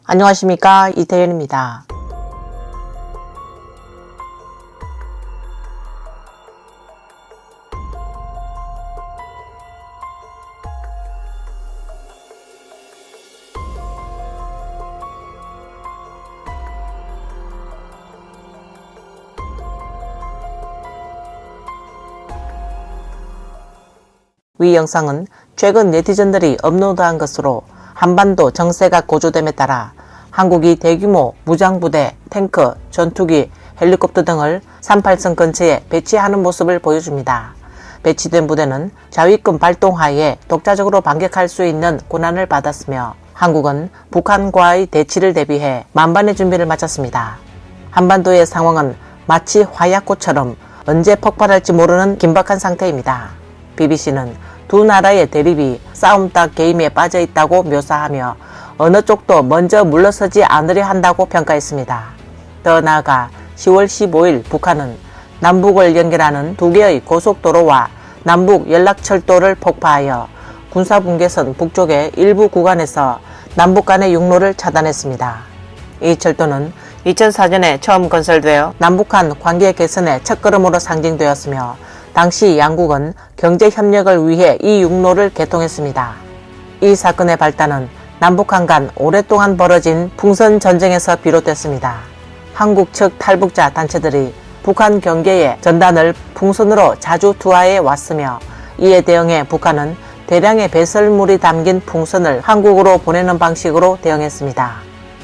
안녕하십니까, 이태현입니다. 위 영상은 최근 네티즌들이 업로드한 것으로 한반도 정세가 고조됨에 따라 한국이 대규모 무장부대, 탱크, 전투기, 헬리콥터 등을 38선 근처에 배치하는 모습을 보여줍니다. 배치된 부대는 자위권 발동하에 독자적으로 반격할 수 있는 권한을 받았으며 한국은 북한과의 대치를 대비해 만반의 준비를 마쳤습니다. 한반도의 상황은 마치 화약고처럼 언제 폭발할지 모르는 긴박한 상태입니다. BBC는 두 나라의 대립이 싸움닭 게임에 빠져 있다고 묘사하며 어느 쪽도 먼저 물러서지 않으려 한다고 평가했습니다. 더 나아가 10월 15일 북한은 남북을 연결하는 두 개의 고속도로와 남북 연락철도를 폭파하여 군사분계선 북쪽의 일부 구간에서 남북 간의 육로를 차단했습니다. 이 철도는 2004년에 처음 건설되어 남북한 관계 개선의 첫걸음으로 상징되었으며 당시 양국은 경제협력을 위해 이 육로를 개통했습니다. 이 사건의 발단은 남북한 간 오랫동안 벌어진 풍선 전쟁에서 비롯됐습니다. 한국 측 탈북자 단체들이 북한 경계에 전단을 풍선으로 자주 투하해 왔으며 이에 대응해 북한은 대량의 배설물이 담긴 풍선을 한국으로 보내는 방식으로 대응했습니다.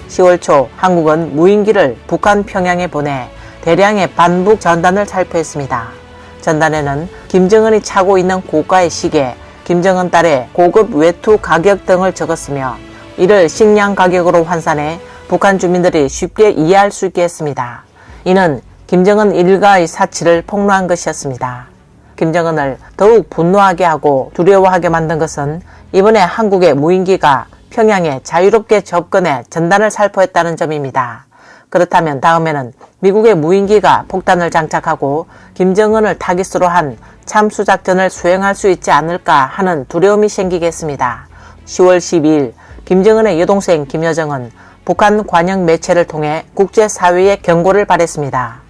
10월 초 한국은 무인기를 북한 평양에 보내 대량의 반북 전단을 살포했습니다. 전단에는 김정은이 차고 있는 고가의 시계, 김정은 딸의 고급 외투 가격 등을 적었으며 이를 식량 가격으로 환산해 북한 주민들이 쉽게 이해할 수 있게 했습니다. 이는 김정은 일가의 사치를 폭로한 것이었습니다. 김정은을 더욱 분노하게 하고 두려워하게 만든 것은 이번에 한국의 무인기가 평양에 자유롭게 접근해 전단을 살포했다는 점입니다. 그렇다면 다음에는 미국의 무인기가 폭탄을 장착하고 김정은을 타깃으로 한 참수작전을 수행할 수 있지 않을까 하는 두려움이 생기겠습니다. 10월 12일 김정은의 여동생 김여정은 북한 관영 매체를 통해 국제사회에 경고를 발했습니다.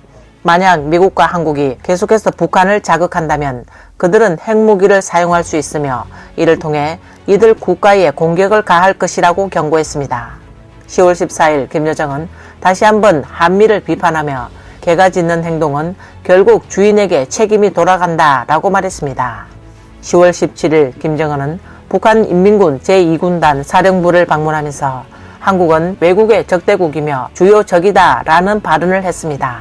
만약 미국과 한국이 계속해서 북한을 자극한다면 그들은 핵무기를 사용할 수 있으며 이를 통해 이들 국가에 공격을 가할 것이라고 경고했습니다. 10월 14일 김여정은 다시 한번 한미를 비판하며 개가 짖는 행동은 결국 주인에게 책임이 돌아간다 라고 말했습니다. 10월 17일 김정은은 북한 인민군 제2군단 사령부를 방문하면서 한국은 외국의 적대국이며 주요 적이다 라는 발언을 했습니다.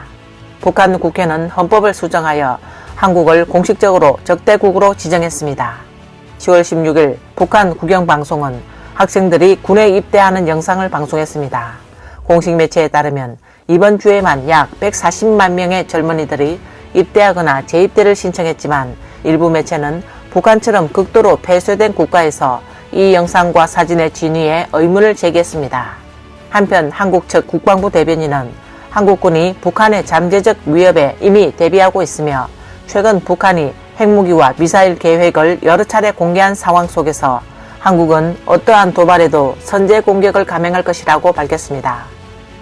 북한 국회는 헌법을 수정하여 한국을 공식적으로 적대국으로 지정했습니다. 10월 16일 북한 국영방송은 학생들이 군에 입대하는 영상을 방송했습니다. 공식 매체에 따르면 이번 주에만 약 140만 명의 젊은이들이 입대하거나 재입대를 신청했지만 일부 매체는 북한처럼 극도로 폐쇄된 국가에서 이 영상과 사진의 진위에 의문을 제기했습니다. 한편 한국 측 국방부 대변인은 한국군이 북한의 잠재적 위협에 이미 대비하고 있으며 최근 북한이 핵무기와 미사일 계획을 여러 차례 공개한 상황 속에서 한국은 어떠한 도발에도 선제 공격을 감행할 것이라고 밝혔습니다.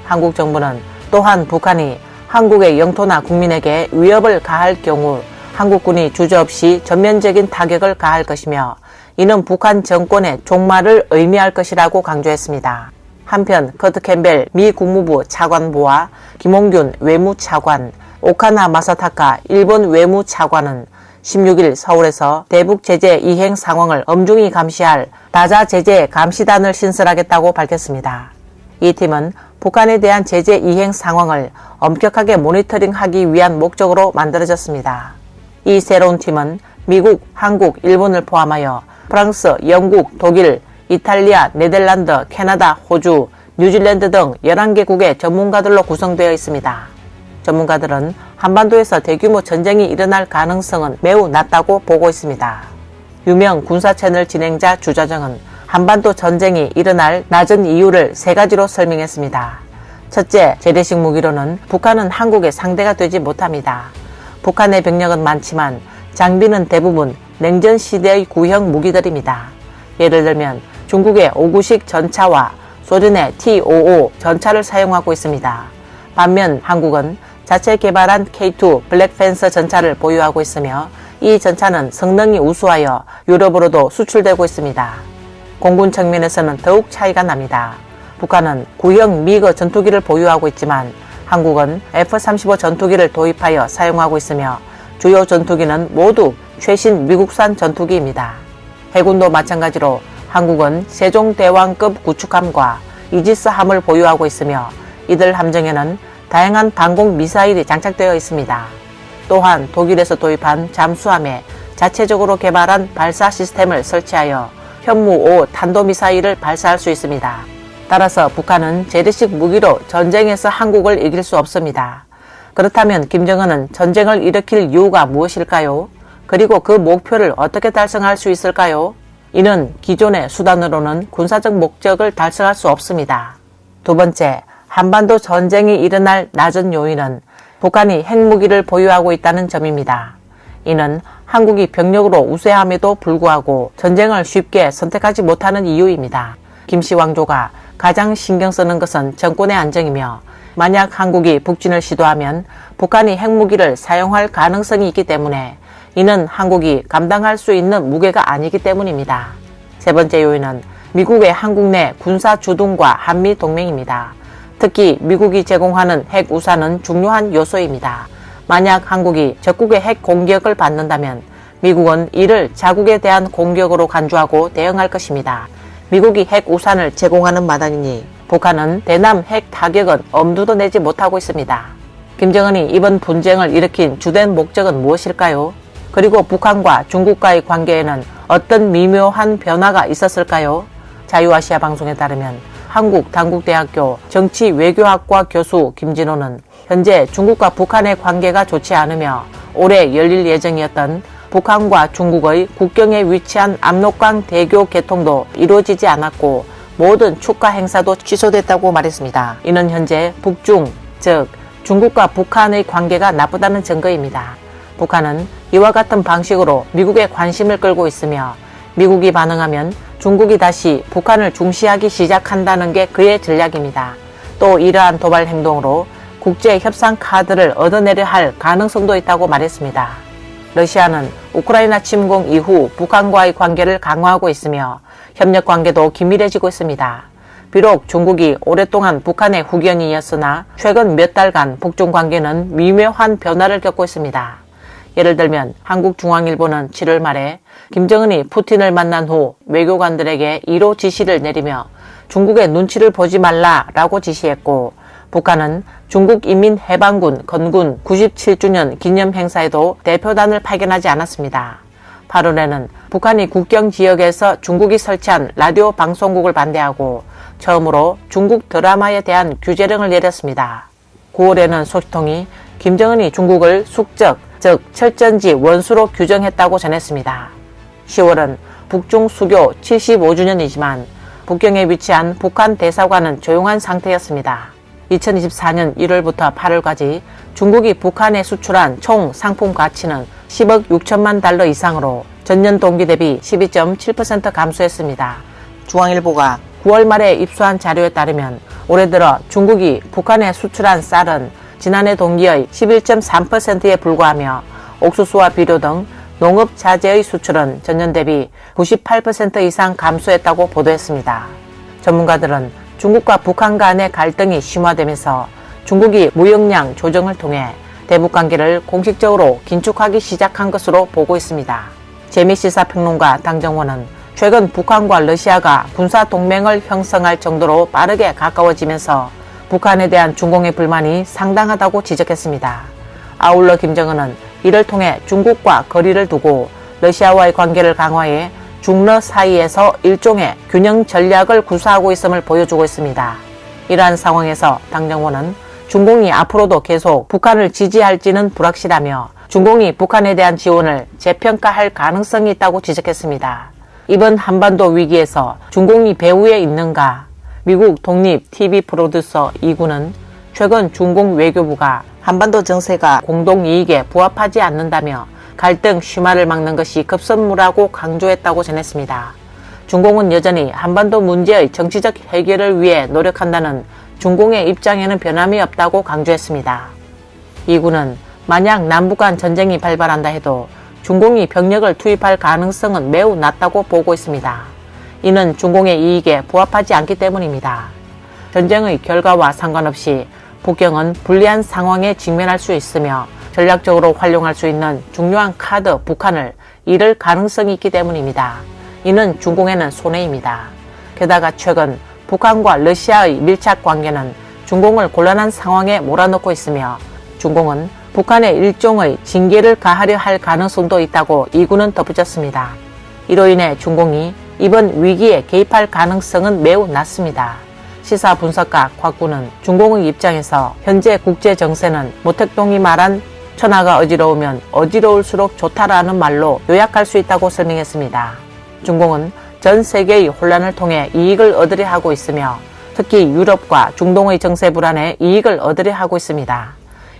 한국 정부는 또한 북한이 한국의 영토나 국민에게 위협을 가할 경우 한국군이 주저없이 전면적인 타격을 가할 것이며 이는 북한 정권의 종말을 의미할 것이라고 강조했습니다. 한편 커트 캠벨 미 국무부 차관보와 김홍균 외무차관, 오카나 마사타카 일본 외무차관은 16일 서울에서 대북 제재 이행 상황을 엄중히 감시할 다자 제재 감시단을 신설하겠다고 밝혔습니다. 이 팀은 북한에 대한 제재 이행 상황을 엄격하게 모니터링하기 위한 목적으로 만들어졌습니다. 이 새로운 팀은 미국, 한국, 일본을 포함하여 프랑스, 영국, 독일, 이탈리아, 네덜란드, 캐나다, 호주, 뉴질랜드 등 11개국의 전문가들로 구성되어 있습니다. 전문가들은 한반도에서 대규모 전쟁이 일어날 가능성은 매우 낮다고 보고 있습니다. 유명 군사 채널 진행자 주자정은 한반도 전쟁이 일어날 낮은 이유를 세 가지로 설명했습니다. 첫째, 재래식 무기로는 북한은 한국의 상대가 되지 못합니다. 북한의 병력은 많지만 장비는 대부분 냉전 시대의 구형 무기들입니다. 예를 들면 중국의 5구식 전차와 소련의 T-55 전차를 사용하고 있습니다. 반면 한국은 자체 개발한 K2 블랙팬서 전차를 보유하고 있으며 이 전차는 성능이 우수하여 유럽으로도 수출되고 있습니다. 공군 측면에서는 더욱 차이가 납니다. 북한은 구형 미그 전투기를 보유하고 있지만 한국은 F-35 전투기를 도입하여 사용하고 있으며 주요 전투기는 모두 최신 미국산 전투기입니다. 해군도 마찬가지로 한국은 세종대왕급 구축함과 이지스함을 보유하고 있으며 이들 함정에는 다양한 방공 미사일이 장착되어 있습니다. 또한 독일에서 도입한 잠수함에 자체적으로 개발한 발사 시스템을 설치하여 현무5 탄도미사일을 발사할 수 있습니다. 따라서 북한은 재래식 무기로 전쟁에서 한국을 이길 수 없습니다. 그렇다면 김정은은 전쟁을 일으킬 이유가 무엇일까요? 그리고 그 목표를 어떻게 달성할 수 있을까요? 이는 기존의 수단으로는 군사적 목적을 달성할 수 없습니다. 두 번째, 한반도 전쟁이 일어날 낮은 요인은 북한이 핵무기를 보유하고 있다는 점입니다. 이는 한국이 병력으로 우세함에도 불구하고 전쟁을 쉽게 선택하지 못하는 이유입니다. 김씨 왕조가 가장 신경 쓰는 것은 정권의 안정이며 만약 한국이 북진을 시도하면 북한이 핵무기를 사용할 가능성이 있기 때문에 이는 한국이 감당할 수 있는 무게가 아니기 때문입니다. 세 번째 요인은 미국의 한국 내 군사 주둔과 한미 동맹입니다. 특히 미국이 제공하는 핵 우산은 중요한 요소입니다. 만약 한국이 적국의 핵 공격을 받는다면 미국은 이를 자국에 대한 공격으로 간주하고 대응할 것입니다. 미국이 핵 우산을 제공하는 마당이니 북한은 대남 핵 타격은 엄두도 내지 못하고 있습니다. 김정은이 이번 분쟁을 일으킨 주된 목적은 무엇일까요? 그리고 북한과 중국과의 관계에는 어떤 미묘한 변화가 있었을까요? 자유아시아 방송에 따르면 한국당국대학교 정치외교학과 교수 김진호는 현재 중국과 북한의 관계가 좋지 않으며 올해 열릴 예정이었던 북한과 중국의 국경에 위치한 압록강 대교 개통도 이루어지지 않았고 모든 축하 행사도 취소됐다고 말했습니다. 이는 현재 북중, 즉 중국과 북한의 관계가 나쁘다는 증거입니다. 북한은 이와 같은 방식으로 미국의 관심을 끌고 있으며 미국이 반응하면 중국이 다시 북한을 중시하기 시작한다는 게 그의 전략입니다. 또 이러한 도발 행동으로 국제 협상 카드를 얻어내려 할 가능성도 있다고 말했습니다. 러시아는 우크라이나 침공 이후 북한과의 관계를 강화하고 있으며 협력 관계도 긴밀해지고 있습니다. 비록 중국이 오랫동안 북한의 후견이었으나 최근 몇 달간 북중 관계는 미묘한 변화를 겪고 있습니다. 예를 들면 한국중앙일보는 7월 말에 김정은이 푸틴을 만난 후 외교관들에게 1호 지시를 내리며 중국의 눈치를 보지 말라라고 지시했고 북한은 중국인민해방군 건군 97주년 기념 행사에도 대표단을 파견하지 않았습니다. 8월에는 북한이 국경 지역에서 중국이 설치한 라디오 방송국을 반대하고 처음으로 중국 드라마에 대한 규제령을 내렸습니다. 9월에는 소식통이 김정은이 중국을 숙적, 즉 철전지 원수로 규정했다고 전했습니다. 10월은 북중 수교 75주년이지만 북경에 위치한 북한 대사관은 조용한 상태였습니다. 2024년 1월부터 8월까지 중국이 북한에 수출한 총 상품 가치는 10억 6천만 달러 이상으로 전년 동기 대비 12.7% 감소했습니다. 중앙일보가 9월 말에 입수한 자료에 따르면 올해 들어 중국이 북한에 수출한 쌀은 지난해 동기의 11.3%에 불과하며 옥수수와 비료 등 농업 자재의 수출은 전년 대비 98% 이상 감소했다고 보도했습니다. 전문가들은 중국과 북한 간의 갈등이 심화되면서 중국이 무역량 조정을 통해 대북 관계를 공식적으로 긴축하기 시작한 것으로 보고 있습니다. 재미시사평론가 당정원은 최근 북한과 러시아가 군사동맹을 형성할 정도로 빠르게 가까워지면서 북한에 대한 중공의 불만이 상당하다고 지적했습니다. 아울러 김정은은 이를 통해 중국과 거리를 두고 러시아와의 관계를 강화해 중러 사이에서 일종의 균형 전략을 구사하고 있음을 보여주고 있습니다. 이러한 상황에서 당정원은 중공이 앞으로도 계속 북한을 지지할지는 불확실하며 중공이 북한에 대한 지원을 재평가할 가능성이 있다고 지적했습니다. 이번 한반도 위기에서 중공이 배후에 있는가? 미국 독립 TV 프로듀서 이군은 최근 중공 외교부가 한반도 정세가 공동이익에 부합하지 않는다며 갈등 심화를 막는 것이 급선무라고 강조했다고 전했습니다. 중공은 여전히 한반도 문제의 정치적 해결을 위해 노력한다는 중공의 입장에는 변함이 없다고 강조했습니다. 이군은 만약 남북 간 전쟁이 발발한다 해도 중공이 병력을 투입할 가능성은 매우 낮다고 보고 있습니다. 이는 중공의 이익에 부합하지 않기 때문입니다. 전쟁의 결과와 상관없이 북경은 불리한 상황에 직면할 수 있으며 전략적으로 활용할 수 있는 중요한 카드 북한을 잃을 가능성이 있기 때문입니다. 이는 중공에는 손해입니다. 게다가 최근 북한과 러시아의 밀착 관계는 중공을 곤란한 상황에 몰아넣고 있으며 중공은 북한에 일종의 징계를 가하려 할 가능성도 있다고 이군은 덧붙였습니다. 이로 인해 중공이 이번 위기에 개입할 가능성은 매우 낮습니다. 시사 분석가 곽구는 중공의 입장에서 현재 국제 정세는 모택동이 말한 천하가 어지러우면 어지러울수록 좋다라는 말로 요약할 수 있다고 설명했습니다. 중공은 전 세계의 혼란을 통해 이익을 얻으려 하고 있으며 특히 유럽과 중동의 정세 불안에 이익을 얻으려 하고 있습니다.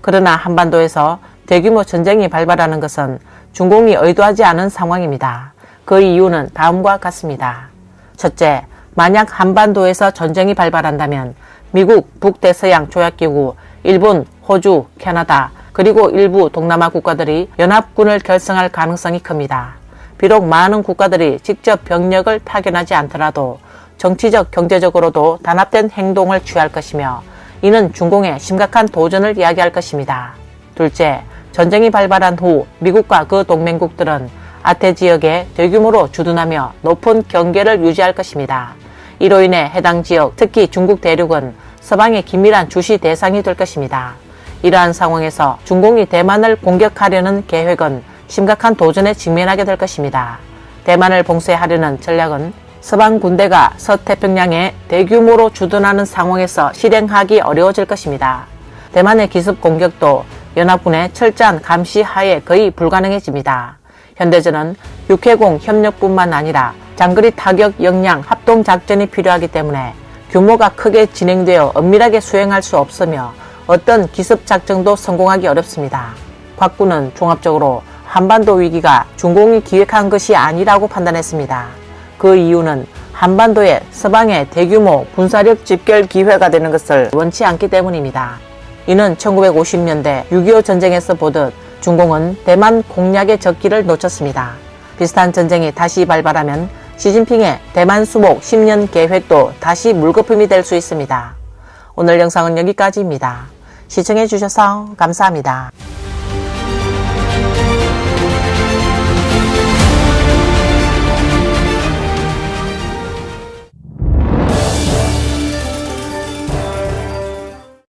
그러나 한반도에서 대규모 전쟁이 발발하는 것은 중공이 의도하지 않은 상황입니다. 그 이유는 다음과 같습니다. 첫째, 만약 한반도에서 전쟁이 발발한다면 미국, 북대서양 조약기구, 일본, 호주, 캐나다, 그리고 일부 동남아 국가들이 연합군을 결성할 가능성이 큽니다. 비록 많은 국가들이 직접 병력을 파견하지 않더라도 정치적, 경제적으로도 단합된 행동을 취할 것이며 이는 중공의 심각한 도전을 이야기할 것입니다. 둘째, 전쟁이 발발한 후 미국과 그 동맹국들은 아태 지역에 대규모로 주둔하며 높은 경계를 유지할 것입니다. 이로 인해 해당 지역, 특히 중국 대륙은 서방의 긴밀한 주시 대상이 될 것입니다. 이러한 상황에서 중공이 대만을 공격하려는 계획은 심각한 도전에 직면하게 될 것입니다. 대만을 봉쇄하려는 전략은 서방 군대가 서태평양에 대규모로 주둔하는 상황에서 실행하기 어려워질 것입니다. 대만의 기습 공격도 연합군의 철저한 감시 하에 거의 불가능해집니다. 현대전은 육해공 협력뿐만 아니라 장거리 타격 역량 합동작전이 필요하기 때문에 규모가 크게 진행되어 엄밀하게 수행할 수 없으며 어떤 기습작전도 성공하기 어렵습니다. 곽구는 종합적으로 한반도 위기가 중공이 기획한 것이 아니라고 판단했습니다. 그 이유는 한반도에 서방의 대규모 군사력 집결 기회가 되는 것을 원치 않기 때문입니다. 이는 1950년대 6.25 전쟁에서 보듯 중공은 대만 공략의 적기를 놓쳤습니다. 비슷한 전쟁이 다시 발발하면 시진핑의 대만 수복 10년 계획도 다시 물거품이 될 수 있습니다. 오늘 영상은 여기까지입니다. 시청해주셔서 감사합니다.